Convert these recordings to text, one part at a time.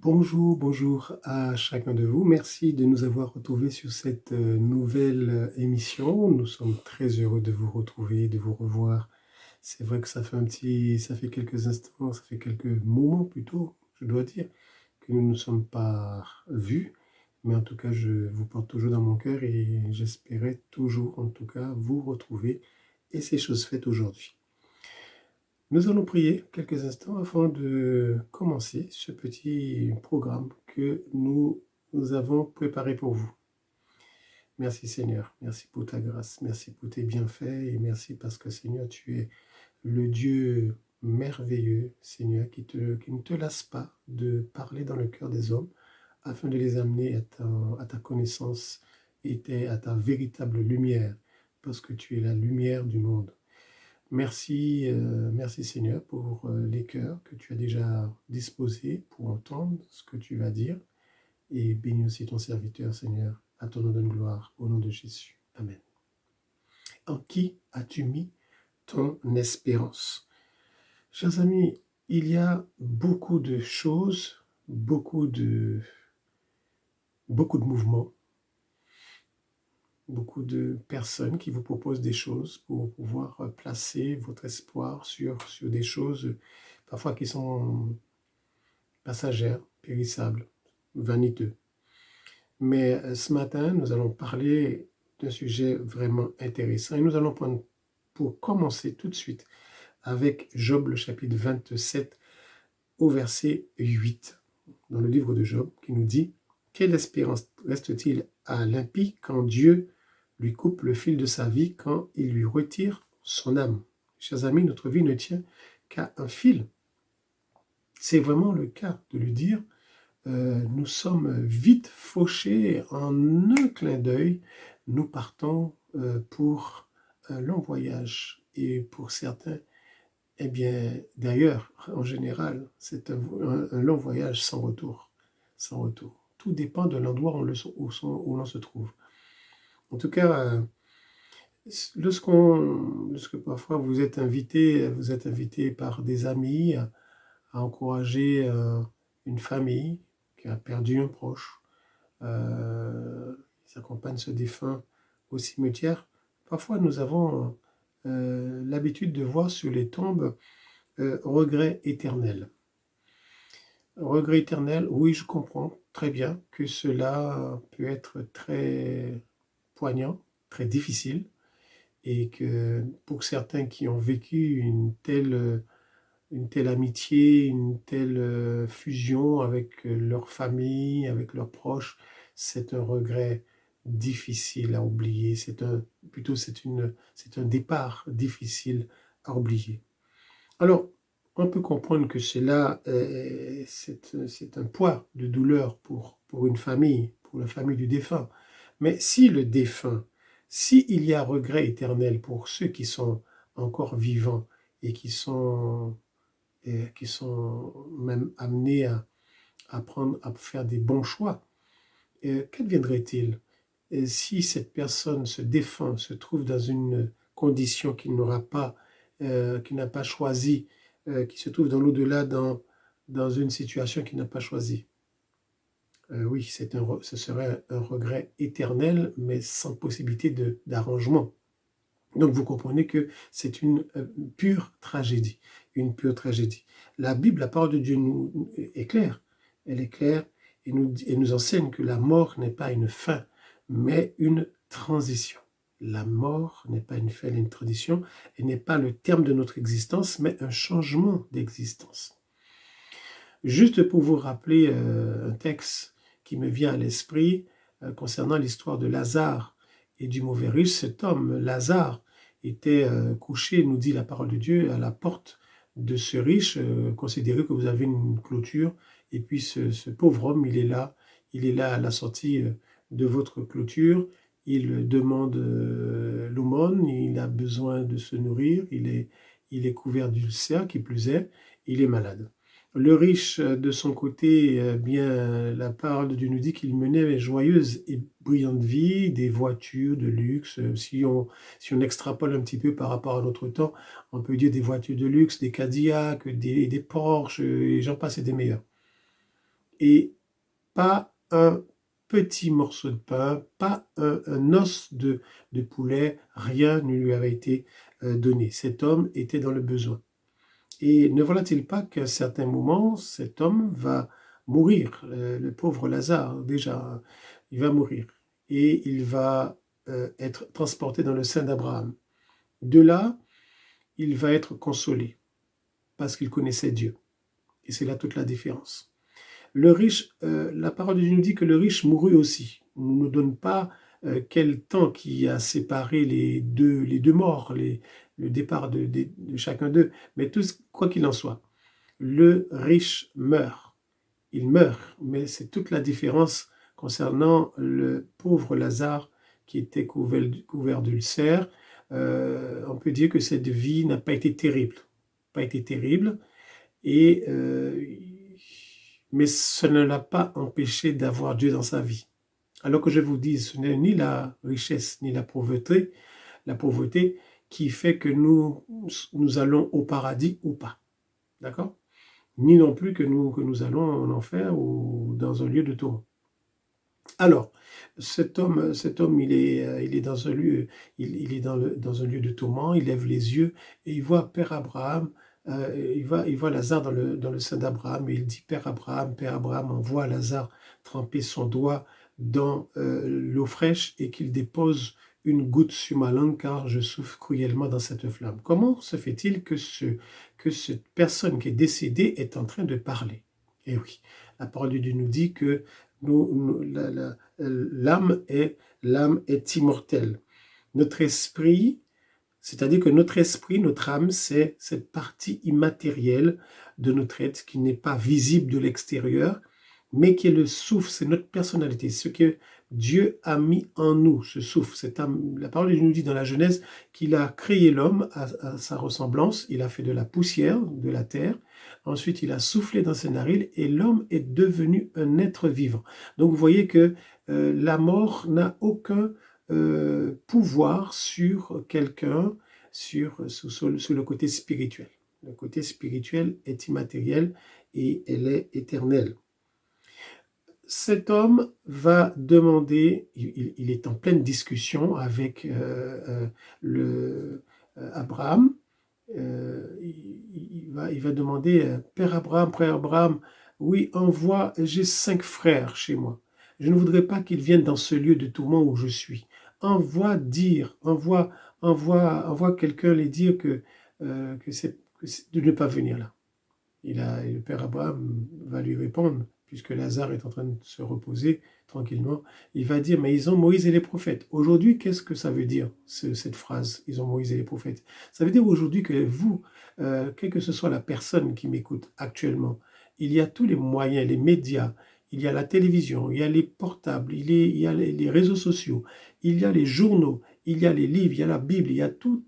Bonjour, bonjour à chacun de vous. Merci de nous avoir retrouvés sur cette nouvelle émission. Nous sommes très heureux de vous retrouver, de vous revoir. C'est vrai que ça fait quelques instants, ça fait quelques moments plutôt, je dois dire, que nous ne nous sommes pas vus. Mais en tout cas, je vous porte toujours dans mon cœur et j'espérais toujours, en tout cas, vous retrouver. Et c'est chose faite aujourd'hui. Nous allons prier quelques instants afin de commencer ce petit programme que nous avons préparé pour vous. Merci Seigneur, merci pour ta grâce, merci pour tes bienfaits et merci parce que Seigneur, tu es le Dieu merveilleux, Seigneur, qui ne te lasse pas de parler dans le cœur des hommes afin de les amener à ta connaissance et à ta véritable lumière, parce que tu es la lumière du monde. Merci, merci Seigneur pour les cœurs que tu as déjà disposés pour entendre ce que tu vas dire. Et bénis aussi ton serviteur, Seigneur, à ton nom de gloire, au nom de Jésus. Amen. En qui as-tu mis ton espérance? Chers amis, il y a beaucoup de choses, beaucoup de mouvements, beaucoup de personnes qui vous proposent des choses pour pouvoir placer votre espoir sur des choses parfois qui sont passagères, périssables, vaniteux. Mais ce matin, nous allons parler d'un sujet vraiment intéressant et nous allons prendre pour commencer tout de suite avec Job, le chapitre 27, au verset 8, dans le livre de Job, qui nous dit « Quelle espérance reste-t-il à l'impie quand Dieu lui coupe le fil de sa vie, quand il lui retire son âme ?» Chers amis, notre vie ne tient qu'à un fil. C'est vraiment le cas de le dire. Nous sommes vite fauchés en un clin d'œil. Nous partons pour un long voyage. Et pour certains, eh bien, d'ailleurs, en général, c'est un long voyage sans retour. Sans retour. Tout dépend de l'endroit où l'on se trouve. En tout cas, lorsque parfois vous êtes invité par des amis à encourager une famille qui a perdu un proche, ils accompagnent ce défunt au cimetière. Parfois, nous avons l'habitude de voir sur les tombes regret éternel. Regret éternel, oui, je comprends très bien que cela peut être très poignant, très difficile, et que pour certains qui ont vécu une telle amitié, une telle fusion avec leur famille, avec leurs proches, c'est un regret difficile à oublier. C'est un départ difficile à oublier. Alors, on peut comprendre que cela, c'est un poids de douleur pour une famille, pour la famille du défunt. Mais si le défunt, s'il y a regret éternel pour ceux qui sont encore vivants et qui sont même amenés à faire des bons choix, qu'adviendrait-il si cette personne, ce défunt, se trouve dans une condition qu'il n'a pas choisie, qui se trouve dans l'au-delà, dans une situation qu'il n'a pas choisie? Oui, ce serait un regret éternel, mais sans possibilité d'arrangement. Donc vous comprenez que c'est une pure tragédie, une pure tragédie. La Bible, la parole de Dieu est claire, elle est claire et nous enseigne que la mort n'est pas une fin, mais une transition. La mort n'est pas une fin, une transition, et n'est pas le terme de notre existence, mais un changement d'existence. Juste pour vous rappeler un texte qui me vient à l'esprit concernant l'histoire de Lazare et du mauvais riche, cet homme, Lazare, était couché, nous dit la parole de Dieu, à la porte de ce riche. Considérez que vous avez une clôture, et puis ce pauvre homme, il est là à la sortie de votre clôture, il demande l'aumône, il a besoin de se nourrir, il est couvert d'ulcères, qui plus est, il est malade. Le riche, de son côté, bien, la parole de Dieu nous dit qu'il menait une joyeuse et brillante vie, des voitures de luxe. Si on extrapole un petit peu par rapport à notre temps, on peut dire des voitures de luxe, des Cadillacs, des Porsche, et j'en passe et des meilleurs. et pas un petit morceau de pain, pas un os de poulet, rien ne lui avait été donné. Cet homme était dans le besoin. Et ne voilà-t-il pas qu'à un certain moment, cet homme va mourir, le pauvre Lazare, déjà, il va mourir. Et il va être transporté dans le sein d'Abraham. De là, il va être consolé, parce qu'il connaissait Dieu. Et c'est là toute la différence. Le riche, la parole de Dieu nous dit que le riche mourut aussi. On ne nous donne pas quel temps qui a séparé les deux morts, le départ de chacun d'eux. Mais quoi qu'il en soit, le riche meurt. Il meurt, mais c'est toute la différence concernant le pauvre Lazare qui était couvert d'ulcères. On peut dire que cette vie n'a pas été terrible. Pas été terrible. Et, mais ça ne l'a pas empêché d'avoir Dieu dans sa vie. Alors que je vous dis, ce n'est ni la richesse ni la pauvreté qui fait que nous allons au paradis ou pas. D'accord? Ni non plus que nous allons en enfer ou dans un lieu de tourment. Alors, cet homme, il est dans un lieu, il est dans un lieu de tourment, il lève les yeux et il voit Père Abraham, il voit Lazare dans le sein d'Abraham et il dit Père Abraham, envoie Lazare tremper son doigt dans l'eau fraîche et qu'il dépose une goutte sur ma langue car je souffre cruellement dans cette flamme. Comment se fait-il que cette personne qui est décédée est en train de parler? Eh oui, la parole de Dieu nous dit que l'âme est immortelle. Notre esprit, c'est-à-dire que notre esprit, notre âme, c'est cette partie immatérielle de notre être qui n'est pas visible de l'extérieur, mais qui est le souffle, c'est notre personnalité, ce que Dieu a mis en nous, ce souffle, cette âme. La parole de Dieu nous dit dans la Genèse qu'il a créé l'homme à sa ressemblance, il a fait de la poussière, de la terre, ensuite il a soufflé dans ses narines et l'homme est devenu un être vivant. Donc vous voyez que la mort n'a aucun pouvoir sur quelqu'un, sur le côté spirituel. Le côté spirituel est immatériel et elle est éternelle. Cet homme va demander, il est en pleine discussion avec Abraham, il va demander, Père Abraham, oui, j'ai 5 frères chez moi. Je ne voudrais pas qu'ils viennent dans ce lieu de tourment où je suis. Envoie quelqu'un les dire que c'est de ne pas venir là. Le Père Abraham va lui répondre, puisque Lazare est en train de se reposer tranquillement, il va dire, mais ils ont Moïse et les prophètes. Aujourd'hui, qu'est-ce que ça veut dire, cette phrase, ils ont Moïse et les prophètes? Ça veut dire aujourd'hui que vous, quelle que ce soit la personne qui m'écoute actuellement, il y a tous les moyens, les médias, il y a la télévision, il y a les portables, il y a les réseaux sociaux, il y a les journaux, il y a les livres, il y a la Bible, il y a tout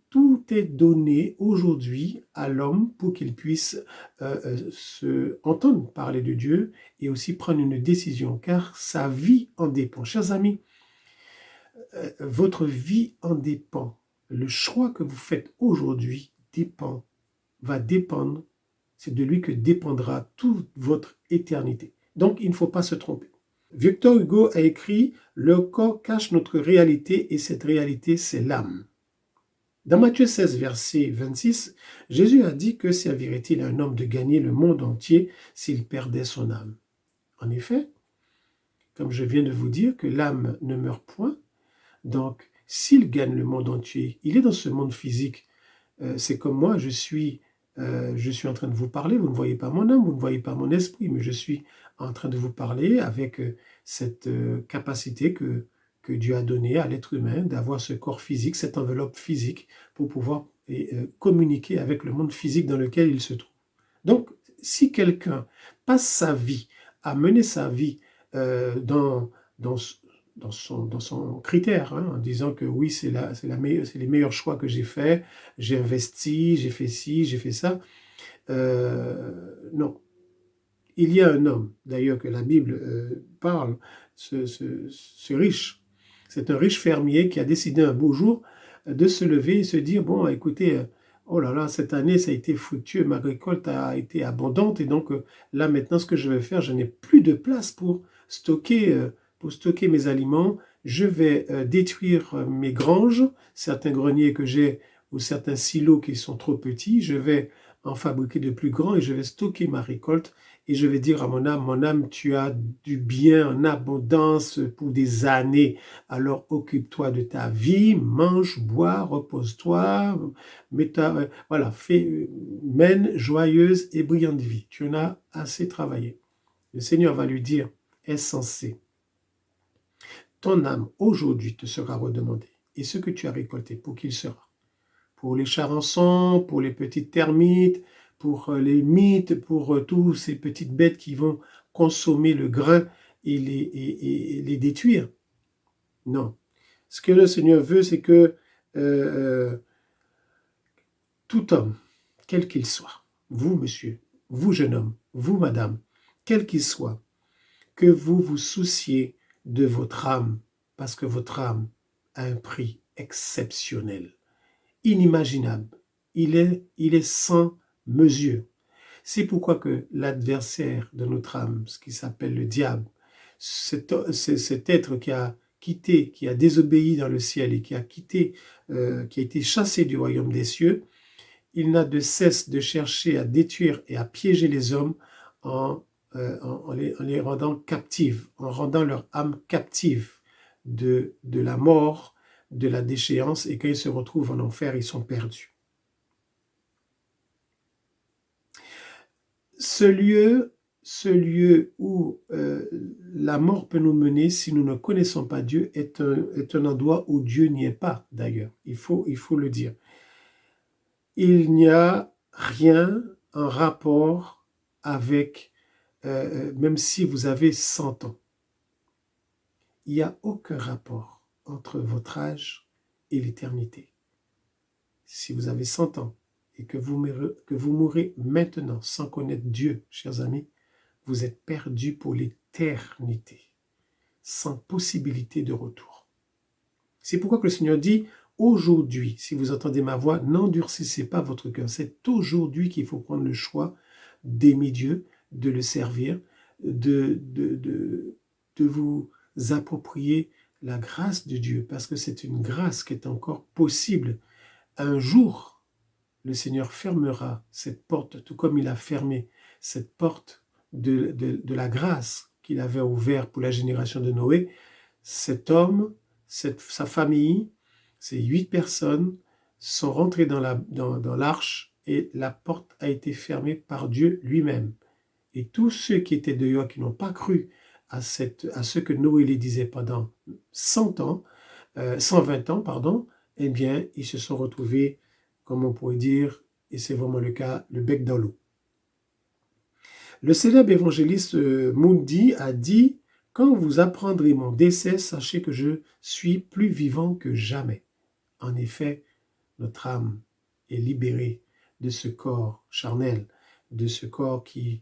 est donné aujourd'hui à l'homme pour qu'il puisse entendre parler de Dieu et aussi prendre une décision, car sa vie en dépend. Chers amis, votre vie en dépend. Le choix que vous faites aujourd'hui va dépendre, c'est de lui que dépendra toute votre éternité. Donc, il ne faut pas se tromper. Victor Hugo a écrit « Le corps cache notre réalité et cette réalité, c'est l'âme ». Dans Matthieu 16, verset 26, Jésus a dit que servirait-il à un homme de gagner le monde entier s'il perdait son âme? En effet, comme je viens de vous dire que l'âme ne meurt point, donc s'il gagne le monde entier, il est dans ce monde physique. C'est comme moi, je suis en train de vous parler, vous ne voyez pas mon âme, vous ne voyez pas mon esprit, mais je suis en train de vous parler avec cette capacité que Dieu a donnée à l'être humain d'avoir ce corps physique, cette enveloppe physique pour pouvoir communiquer avec le monde physique dans lequel il se trouve. Donc, si quelqu'un passe sa vie à mener sa vie dans son critère, en disant que oui, c'est les meilleurs choix que j'ai faits, j'ai investi, j'ai fait ci, j'ai fait ça. Non. Il y a un homme, d'ailleurs, que la Bible parle, ce riche. C'est un riche fermier qui a décidé un beau jour de se lever et se dire, bon, écoutez, oh là là, cette année, ça a été fructueux, ma récolte a été abondante et donc là, maintenant, ce que je vais faire, je n'ai plus de place pour stocker mes aliments. Je vais détruire mes granges, certains greniers que j'ai ou certains silos qui sont trop petits. Je vais en fabriquer de plus grands et je vais stocker ma récolte et je vais dire à mon âme, tu as du bien en abondance pour des années. Alors occupe-toi de ta vie, mange, bois, repose-toi, voilà, mène joyeuse et brillante vie. Tu en as assez travaillé. Le Seigneur va lui dire, insensé, ton âme aujourd'hui te sera redemandée. Et ce que tu as récolté, pour qui il sera? Pour les charançons, pour les petites termites, pour les mites, pour toutes ces petites bêtes qui vont consommer le grain et les détruire. Non. Ce que le Seigneur veut, c'est que tout homme, quel qu'il soit, vous, monsieur, vous, jeune homme, vous, madame, quel qu'il soit, que vous vous souciez de votre âme, parce que votre âme a un prix exceptionnel, inimaginable. Il est sans mesure. C'est pourquoi que l'adversaire de notre âme, ce qui s'appelle le diable, cet être qui a quitté, qui a désobéi dans le ciel et qui a quitté, qui a été chassé du royaume des cieux, il n'a de cesse de chercher à détruire et à piéger les hommes en les rendant captifs, en rendant leur âme captive de la mort, de la déchéance, et quand ils se retrouvent en enfer, ils sont perdus. Ce lieu où la mort peut nous mener si nous ne connaissons pas Dieu est un endroit où Dieu n'y est pas, d'ailleurs. Il faut le dire. Il n'y a rien en rapport avec, même si vous avez 100 ans, il n'y a aucun rapport entre votre âge et l'éternité. Si vous avez 100 ans et que vous mourrez maintenant sans connaître Dieu, chers amis, vous êtes perdus pour l'éternité, sans possibilité de retour. C'est pourquoi que le Seigneur dit, aujourd'hui, si vous entendez ma voix, n'endurcissez pas votre cœur. C'est aujourd'hui qu'il faut prendre le choix d'aimer Dieu, de le servir, de vous approprier la grâce de Dieu, parce que c'est une grâce qui est encore possible. Un jour, le Seigneur fermera cette porte, tout comme il a fermé cette porte de la grâce qu'il avait ouverte pour la génération de Noé. Cet homme, sa famille, ces 8 personnes sont rentrées dans l'arche et la porte a été fermée par Dieu lui-même. Et tous ceux qui étaient dehors, qui n'ont pas cru à ce que Noé les disait pendant 120 ans, pardon, eh bien, ils se sont retrouvés, comme on pourrait dire, et c'est vraiment le cas, le bec dans l'eau. Le célèbre évangéliste Moody a dit « Quand vous apprendrez mon décès, sachez que je suis plus vivant que jamais. » En effet, notre âme est libérée de ce corps charnel, de ce corps qui,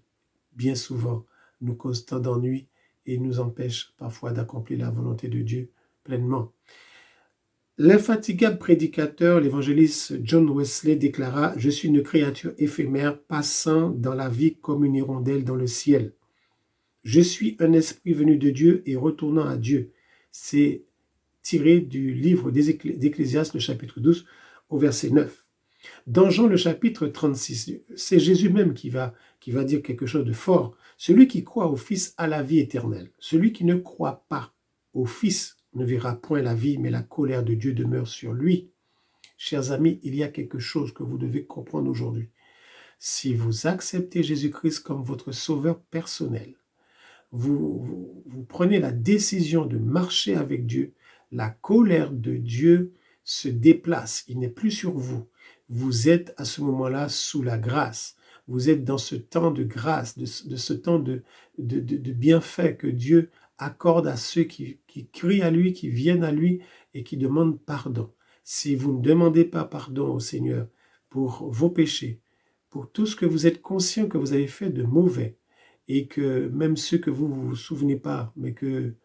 bien souvent, nous cause tant d'ennuis et nous empêche parfois d'accomplir la volonté de Dieu pleinement. L'infatigable prédicateur, l'évangéliste John Wesley déclara « Je suis une créature éphémère passant dans la vie comme une hirondelle dans le ciel. Je suis un esprit venu de Dieu et retournant à Dieu. » C'est tiré du livre d'Ecclésiaste, le chapitre 12, au verset 9. Dans Jean, le chapitre 36, c'est Jésus même qui va dire quelque chose de fort. Celui qui croit au Fils a la vie éternelle. Celui qui ne croit pas au Fils ne verra point la vie, mais la colère de Dieu demeure sur lui. Chers amis, il y a quelque chose que vous devez comprendre aujourd'hui. Si vous acceptez Jésus-Christ comme votre sauveur personnel, vous prenez la décision de marcher avec Dieu, la colère de Dieu se déplace, il n'est plus sur vous. Vous êtes à ce moment-là sous la grâce. Vous êtes dans ce temps de grâce, de ce temps de bienfait que Dieu accorde à ceux qui crient à lui, qui viennent à lui et qui demandent pardon. Si vous ne demandez pas pardon au Seigneur pour vos péchés, pour tout ce que vous êtes conscient que vous avez fait de mauvais, et que même ceux que vous ne vous souvenez pas, mais que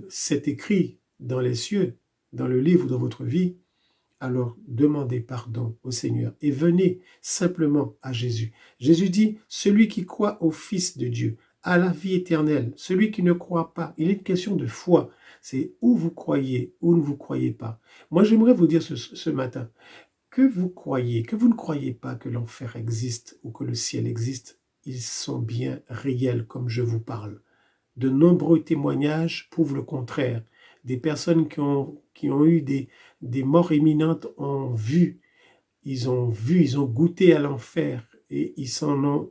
c'est écrit dans les cieux, dans le livre de votre vie, alors demandez pardon au Seigneur et venez simplement à Jésus. Jésus dit, celui qui croit au Fils de Dieu a la vie éternelle. Celui qui ne croit pas, il est une question de foi. C'est où vous croyez, ou ne vous croyez pas. Moi, j'aimerais vous dire ce matin, que vous croyez, que vous ne croyez pas que l'enfer existe ou que le ciel existe, ils sont bien réels comme je vous parle. De nombreux témoignages prouvent le contraire. Des personnes qui ont eu des morts imminentes ont vu, ils ont goûté à l'enfer et ils sont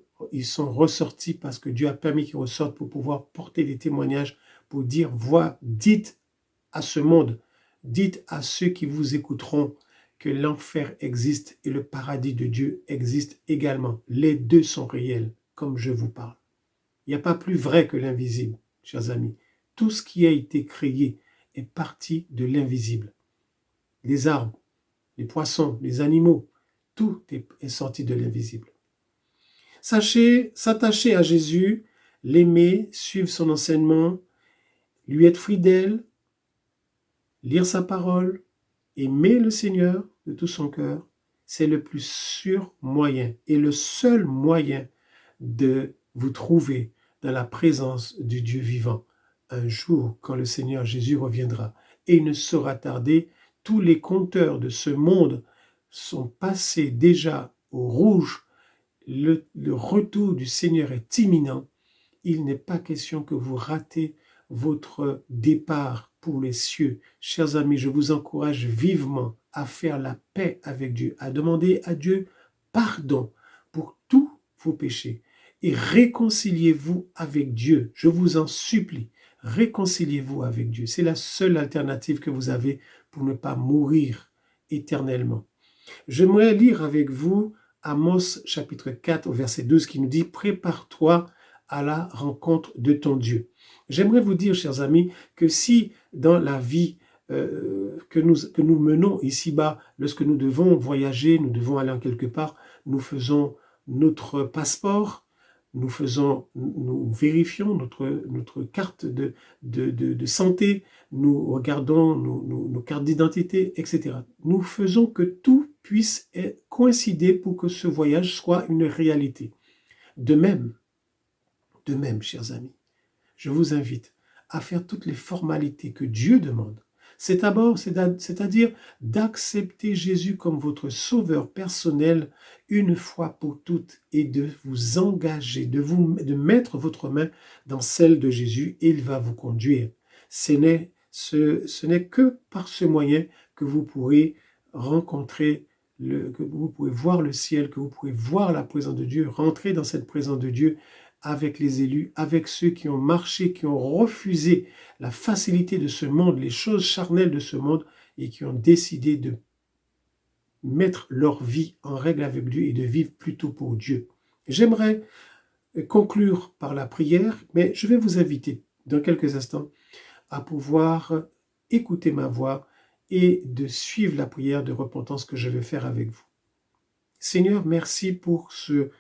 ressortis parce que Dieu a permis qu'ils ressortent pour pouvoir porter des témoignages, pour dire, dites à ce monde, dites à ceux qui vous écouteront que l'enfer existe et le paradis de Dieu existe également. Les deux sont réels, comme je vous parle. Il n'y a pas plus vrai que l'invisible, chers amis. Tout ce qui a été créé est parti de l'invisible. Les arbres, les poissons, les animaux, tout est sorti de l'invisible. Sachez, s'attacher à Jésus, l'aimer, suivre son enseignement, lui être fidèle, lire sa parole, aimer le Seigneur de tout son cœur, c'est le plus sûr moyen et le seul moyen de vous trouver dans la présence du Dieu vivant. Un jour, quand le Seigneur Jésus reviendra, et il ne sera tarder, tous les compteurs de ce monde sont passés déjà au rouge. Le retour du Seigneur est imminent. Il n'est pas question que vous ratez votre départ pour les cieux. Chers amis, je vous encourage vivement à faire la paix avec Dieu, à demander à Dieu pardon pour tous vos péchés et réconciliez-vous avec Dieu. Je vous en supplie, réconciliez-vous avec Dieu. C'est la seule alternative que vous avez pour ne pas mourir éternellement. J'aimerais lire avec vous Amos chapitre 4 au verset 12 qui nous dit « Prépare-toi à la rencontre de ton Dieu ». J'aimerais vous dire, chers amis, que si dans la vie que nous menons ici-bas, lorsque nous devons voyager, nous devons aller en quelque part, nous faisons notre passeport, nous vérifions notre carte de santé, nous regardons nos cartes d'identité, etc. Nous faisons que tout puisse coïncider pour que ce voyage soit une réalité. De même, chers amis, je vous invite à faire toutes les formalités que Dieu demande. C'est-à-dire d'accepter Jésus comme votre sauveur personnel une fois pour toutes et de vous engager, de mettre votre main dans celle de Jésus et il va vous conduire. Ce n'est que par ce moyen que vous pourrez rencontrer, que vous pourrez voir le ciel, que vous pourrez voir la présence de Dieu, rentrer dans cette présence de Dieu avec les élus, avec ceux qui ont marché, qui ont refusé la facilité de ce monde, les choses charnelles de ce monde, et qui ont décidé de mettre leur vie en règle avec Dieu et de vivre plutôt pour Dieu. J'aimerais conclure par la prière, mais je vais vous inviter dans quelques instants à pouvoir écouter ma voix et de suivre la prière de repentance que je vais faire avec vous. Seigneur, merci pour ce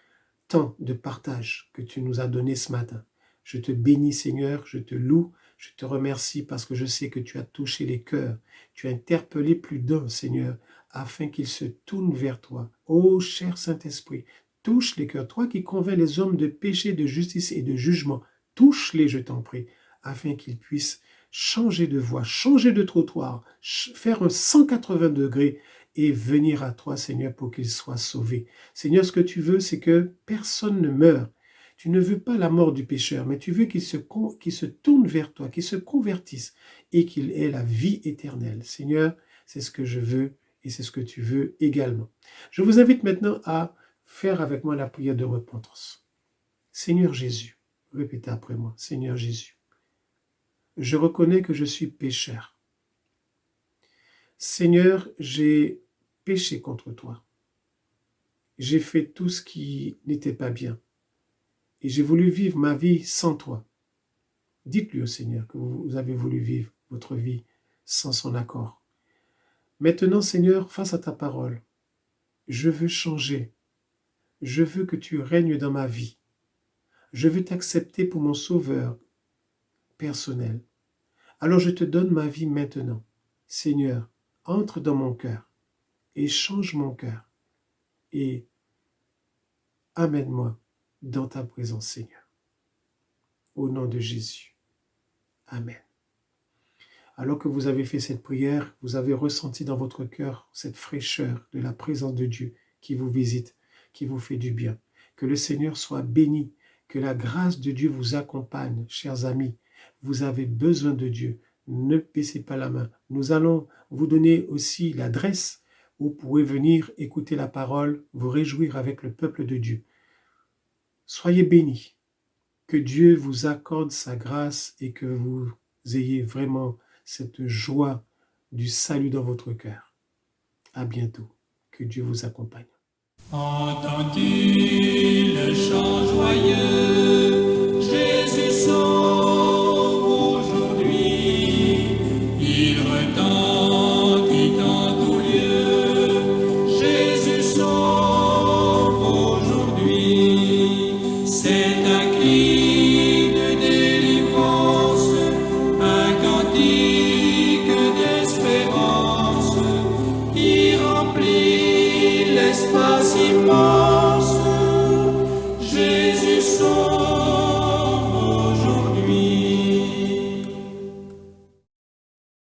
temps de partage que tu nous as donné ce matin. Je te bénis, Seigneur, je te loue, je te remercie parce que je sais que tu as touché les cœurs. Tu as interpellé plus d'un, Seigneur, afin qu'ils se tournent vers toi. Ô cher Saint-Esprit, touche les cœurs, toi qui convaincs les hommes de péché, de justice et de jugement. Touche-les, je t'en prie, afin qu'ils puissent changer de voie, changer de trottoir, faire un 180 degrés et venir à toi, Seigneur, pour qu'ils soient sauvés. Seigneur, ce que tu veux, c'est que personne ne meure. Tu ne veux pas la mort du pécheur, mais tu veux qu'il se tourne vers toi, qu'il se convertisse et qu'il ait la vie éternelle. Seigneur, c'est ce que je veux et c'est ce que tu veux également. Je vous invite maintenant à faire avec moi la prière de repentance. Seigneur Jésus, répétez après moi, Seigneur Jésus, je reconnais que je suis pécheur. Seigneur, j'ai péché contre toi. J'ai fait tout ce qui n'était pas bien. Et j'ai voulu vivre ma vie sans toi. Dites-lui au Seigneur que vous avez voulu vivre votre vie sans son accord. Maintenant, Seigneur, face à ta parole, je veux changer. Je veux que tu règnes dans ma vie. Je veux t'accepter pour mon sauveur personnel. Alors je te donne ma vie maintenant. Seigneur, entre dans mon cœur. et change mon cœur et amène-moi dans ta présence, Seigneur. Au nom de Jésus. Amen. Alors que vous avez fait cette prière, vous avez ressenti dans votre cœur cette fraîcheur de la présence de Dieu qui vous visite, qui vous fait du bien. Que le Seigneur soit béni, que la grâce de Dieu vous accompagne, chers amis. Vous avez besoin de Dieu. Ne baissez pas la main. Nous allons vous donner aussi l'adresse où vous pouvez venir écouter la parole, vous réjouir avec le peuple de Dieu. Soyez bénis. Que Dieu vous accorde sa grâce et que vous ayez vraiment cette joie du salut dans votre cœur. À bientôt. Que Dieu vous accompagne. Entends-tu le chant joyeux? Jésus sonne.